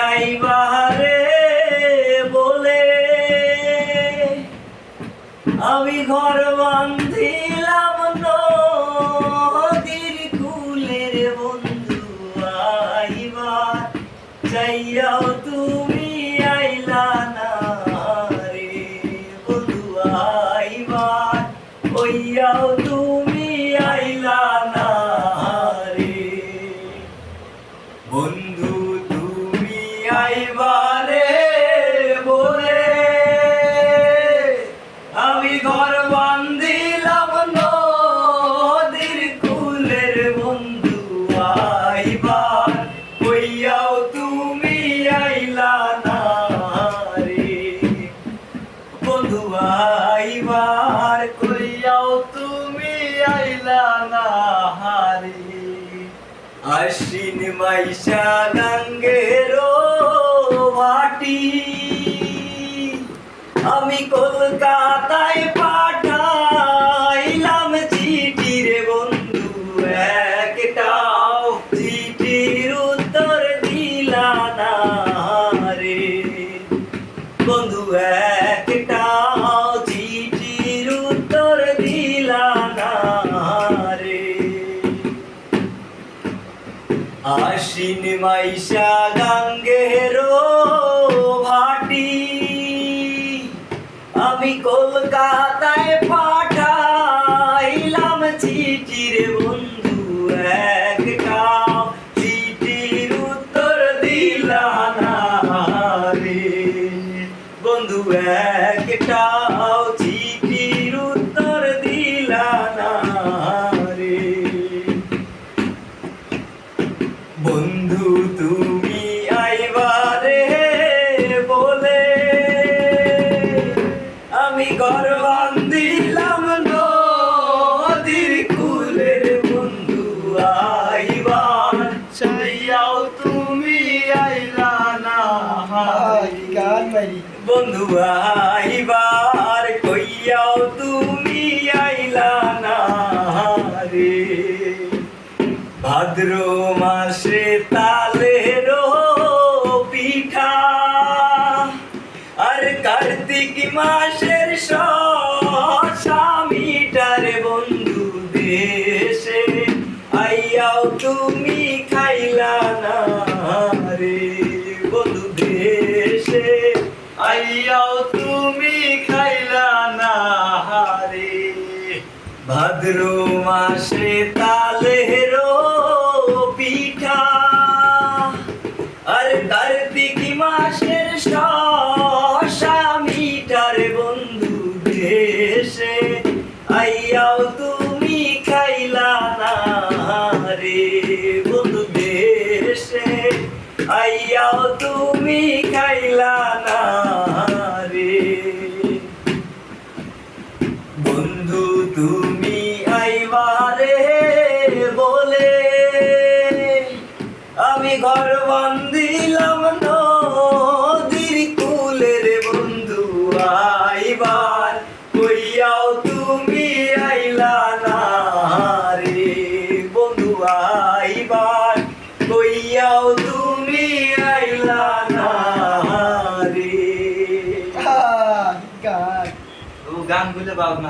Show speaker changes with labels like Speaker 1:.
Speaker 1: আইবারে বলে আমি ঘর বান্ধিলাম নদীর কূলের বন্ধু আইবার চাইয়াও তুমি আইলা না রে বন্ধু আইবার ওইয়াও তুমি আইলা না রে বন্ধু তুমি আইবারে বলে আমি ঘর বান্ধিলাম নদীর কূলের বন্ধু আইবার কইয়াও তুমি আইলা না রে বন্ধু আইবার কইয়াও তুমি আইলা না রে আশ্বিন মাইশা গাঙ্গের ভাটি আমি কলকাতায় পাঠাইলাম চিঠি রে বন্ধু একটাও চিঠির উত্তর দিলা না রে বন্ধু একটাও চিঠির উত্তর দিলা না রে আশ্বিন মাইশা গাঙ্গের ভাটি আমি কলকাতায় পাঠাইলাম চিঠি রে বন্ধু একটাও চিঠির উত্তর দিলা না রে বন্ধু একটাও চিঠির উত্তর দিলা না রে বন্ধু তুমি আইবারে বলে আমি ঘর বান্ধিলাম নদীর কূলের বন্ধু আইবার চাইয়াও তুমি আইলা না বন্ধু আইবার কইয়াও তুমি আইলা না রে ভাদ্র মাসে তালের পিঠা আর কার্তিক মাসের স্বামীটার বন্ধু দেশে আইয়াও তুমি খাইলা না রে বন্ধু দেশে আইয়াও তুমি খাইলা না রে ভাদ্র মাসে তালের পিঠা আর কার্তিক মাসের স্বামীটার বন্ধু দেশে আইয়াও তুমি খাইলা না রে বন্ধু দেশে আইয়াও তুমি খাইলা না রে বন্ধু তুমি আইবারে বলে আমি ঘর বান্ধিলাম নদীর কূলের বন্ধু আইবার কইয়াও তুমি আইলা না রে বন্ধু আইবার কইয়াও তুমি আইলা না রে
Speaker 2: গান গুলো বাবনা